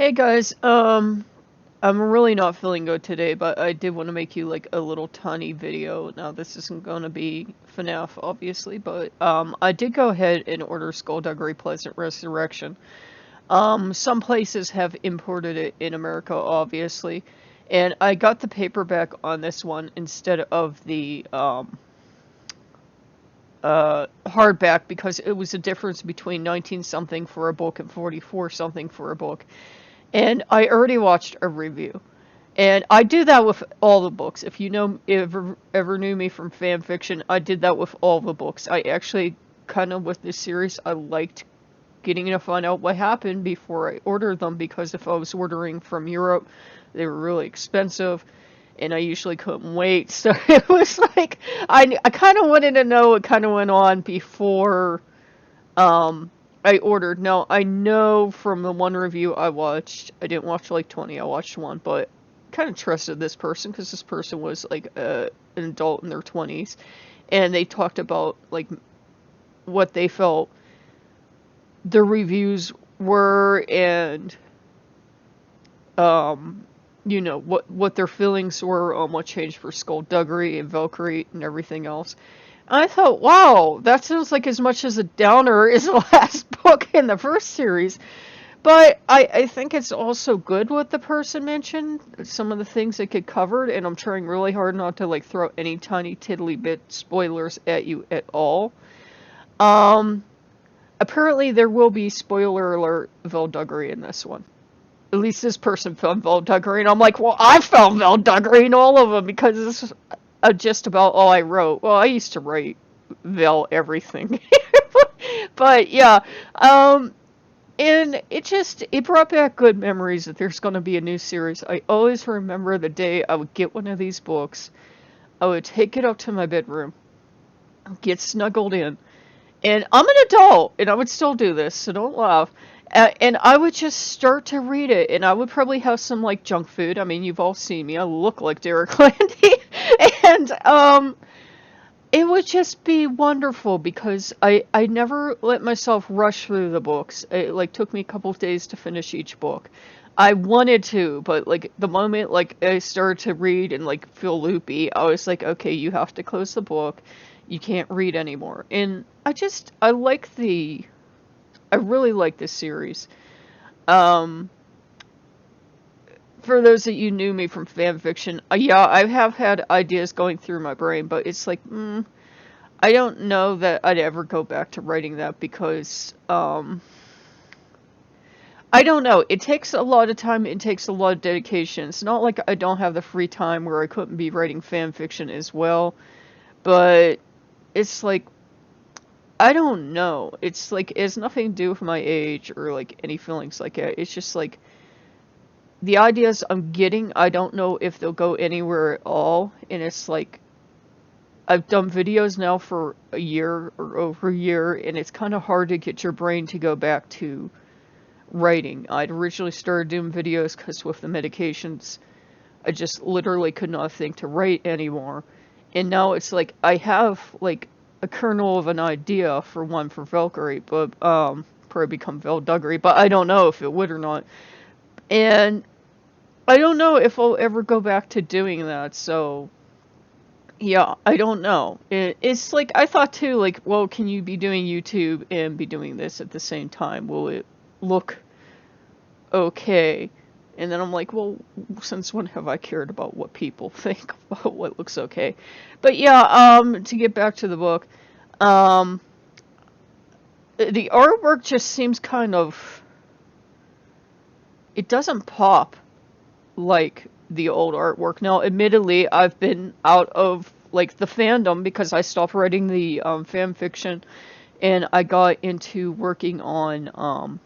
Hey guys, I'm really not feeling good today, but I did want to make you like a little tiny video. Now this isn't going to be FNAF, obviously, but I did go ahead and order Skullduggery Pleasant Resurrection. Some places have imported it in America, obviously, and I got the paperback on this one instead of the hardback because it was a difference between 19 something for a book and 44 something for a book. And I already watched a review. And I do that with all the books. If you know, ever knew me from fan fiction, I did that with all the books. I actually kind of with this series, I liked getting to find out what happened before I ordered them because if I was ordering from Europe, they were really expensive, and I usually couldn't wait. So it was like I kind of wanted to know what kind of went on before I ordered. Now, I know from the one review I watched, I didn't watch like 20, I watched one, but kind of trusted this person because this person was like an adult in their 20s, and they talked about like what they felt the reviews were and what their feelings were on what changed for Skullduggery and Valkyrie and everything else. I thought, wow, that sounds like as much as a downer as the last book in the first series. But I think it's also good what the person mentioned, some of the things that get covered, and I'm trying really hard not to like throw any tiny tiddly bit spoilers at you at all. Um, Apparently there will be spoiler alert Velduggery in this one. At least this person found Velduggery, and I'm like, well, I found Velduggery in all of them because this is just about all I wrote. Well, I used to write Vel everything. But yeah, and it brought back good memories that there's going to be a new series. I always remember the day I would get one of these books, I would take it up to my bedroom, get snuggled in, and I'm an adult, and I would still do this, so don't laugh. And I would just start to read it, and I would probably have some like junk food. I mean, you've all seen me; I look like Derek Landy, and it would just be wonderful because I never let myself rush through the books. It like took me a couple of days to finish each book. I wanted to, but like the moment like I started to read and like feel loopy, I was like, okay, you have to close the book. You can't read anymore. And I really like this series. Um for those that you knew me from fan fiction, yeah, I have had ideas going through my brain, but it's like, I don't know that I'd ever go back to writing that because, I don't know. It takes a lot of time. It takes a lot of dedication. It's not like I don't have the free time where I couldn't be writing fan fiction as well, but it's like, I don't know. It's like, it has nothing to do with my age or like any feelings like that. It's just like, the ideas I'm getting, I don't know if they'll go anywhere at all, and it's like, I've done videos now for a year or over a year, and it's kind of hard to get your brain to go back to writing. I'd originally started doing videos because with the medications, I just literally could not think to write anymore. And now it's like I have like a kernel of an idea for one for Valkyrie, but probably become Velduggery, but I don't know if it would or not. And I don't know if I'll ever go back to doing that, so yeah, I don't know. It's like, I thought too, like, well, can you be doing YouTube and be doing this at the same time? Will it look okay? And then I'm like, well, since when have I cared about what people think about what looks okay? But yeah, to get back to the book, um, the artwork just seems kind of, it doesn't pop like the old artwork. Now, admittedly, I've been out of like the fandom because I stopped writing the fan fiction, and I got into working on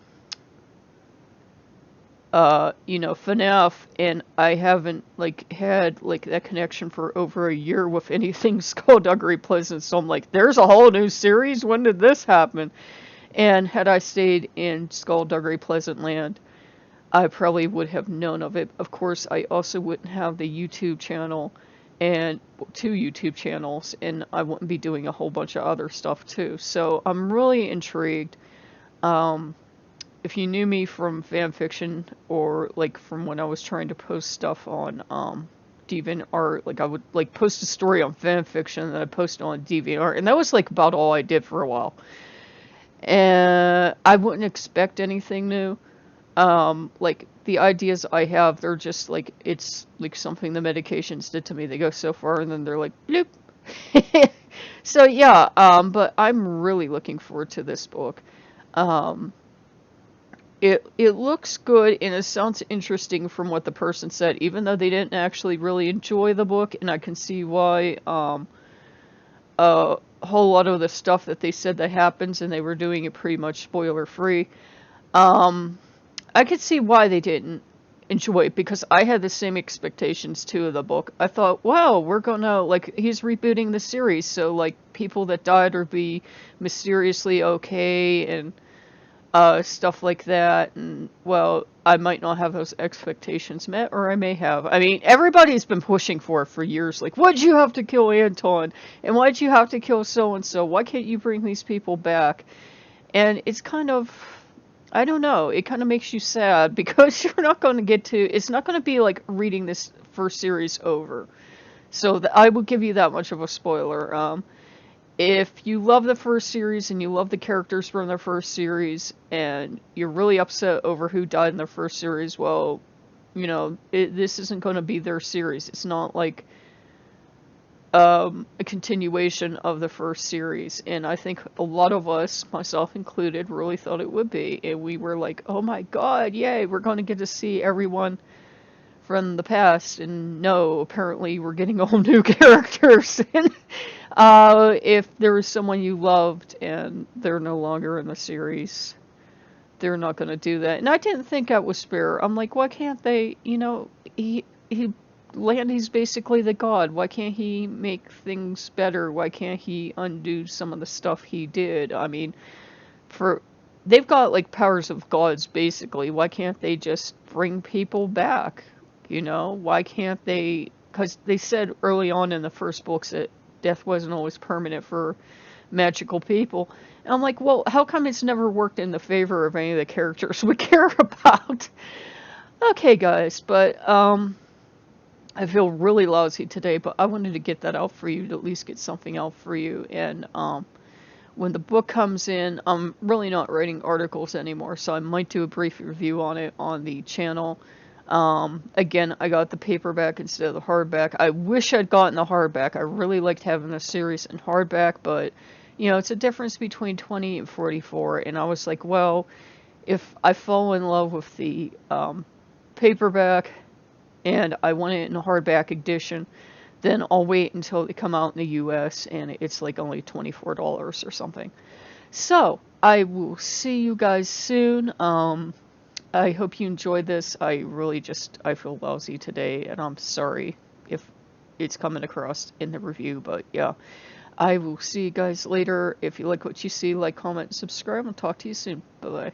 FNAF, and I haven't like had like that connection for over a year with anything Skullduggery Pleasant. So I'm like, there's a whole new series. When did this happen? And had I stayed in Skullduggery Pleasant Land, I probably would have known of it. Of course, I also wouldn't have the YouTube channel and two YouTube channels, and I wouldn't be doing a whole bunch of other stuff too. So I'm really intrigued. Um, if you knew me from fan fiction or like from when I was trying to post stuff on DeviantArt, like I would like post a story on fan fiction that I posted on DeviantArt, and that was like about all I did for a while. And I wouldn't expect anything new. Like the ideas I have, they're just like it's like something the medications did to me. They go so far and then they're like bloop. So yeah, but I'm really looking forward to this book. Um, it looks good and it sounds interesting from what the person said, even though they didn't actually really enjoy the book, and I can see why. A whole lot of the stuff that they said that happens, and they were doing it pretty much spoiler free. Um, I could see why they didn't enjoy it because I had the same expectations too of the book. I thought, wow, we're gonna like he's rebooting the series, so like people that died will be mysteriously okay and stuff like that. And well, I might not have those expectations met, or I may have. I mean, everybody's been pushing for it for years. Like, why'd you have to kill Anton? And why'd you have to kill so and so? Why can't you bring these people back? And it's kind of, I don't know, it kind of makes you sad because you're not going to get to, it's not going to be like reading this first series over. So I will give you that much of a spoiler. If you love the first series and you love the characters from the first series and you're really upset over who died in the first series, well, you know, this isn't going to be their series. It's not like a continuation of the first series. And I think a lot of us, myself included, really thought it would be. And we were like, oh my god, yay, we're going to get to see everyone from the past. And no, apparently we're getting all new characters. And if there was someone you loved and they're no longer in the series, they're not going to do that. And I didn't think that was fair. I'm like, why can't they, you know, Landy's basically the god. Why can't he make things better? Why can't he undo some of the stuff he did? I mean, they've got like powers of gods basically. Why can't they just bring people back? You know, why can't they? Because they said early on in the first books that death wasn't always permanent for magical people. And I'm like, well, how come it's never worked in the favor of any of the characters we care about? Okay, guys, but I feel really lousy today, but I wanted to get that out for you, to at least get something out for you. And when the book comes in, I'm really not writing articles anymore, so I might do a brief review on it on the channel. Again, I got the paperback instead of the hardback. I wish I'd gotten the hardback. I really liked having the series in hardback, but, you know, it's a difference between 20 and 44, and I was like, well, if I fall in love with the paperback and I want it in a hardback edition, then I'll wait until they come out in the US and it's like only $24 or something. So, I will see you guys soon. I hope you enjoyed this. I feel lousy today, and I'm sorry if it's coming across in the review, but yeah. I will see you guys later. If you like what you see, like, comment, subscribe, and talk to you soon. Bye-bye.